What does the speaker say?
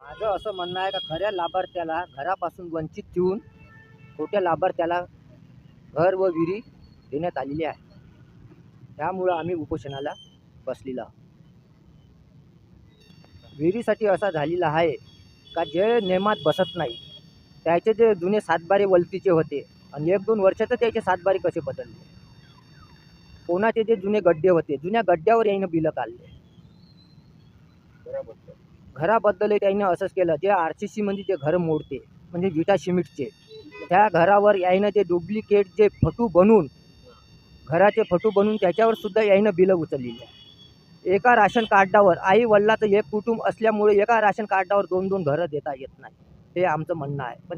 माझं असं म्हणणं आहे का खऱ्या लाभार्थ्याला घरापासून वंचित ठेवून खोट्या लाभार्थ्याला घर व विहिरी देण्यात आलेली आहे. त्यामुळं आम्ही उपोषणाला बसलेलो आहोत. विहिरीसाठी असा झालेला आहे का जे नेमात बसत नाही त्याचे जे जुने सातबारे वलतीचे होते आणि 1-2 वर्षात त्याचे सातबारे कसे बदलले. कोणाचे जे जुने गड्डे होते जुन्या गड्ड्यावर यायनं बिलं काढले. घराबद्दल त्यानं असंच केलं जे RCC मध्ये जे घर मोडते म्हणजे विटा सिमेंटचे त्या घरावर यायनं जे डुप्लिकेट जे फटू बनवून घराचे फटू बनवून त्याच्यावर सुद्धा यायनं बिलं उचललेली आहे. एका राशन कार्डावर आई वडिलाचं एक कुटुंब असल्यामुळे एका राशन कार्डावर 2-2 घरं देता येत नाही हे आमचं म्हणणं आहे. पण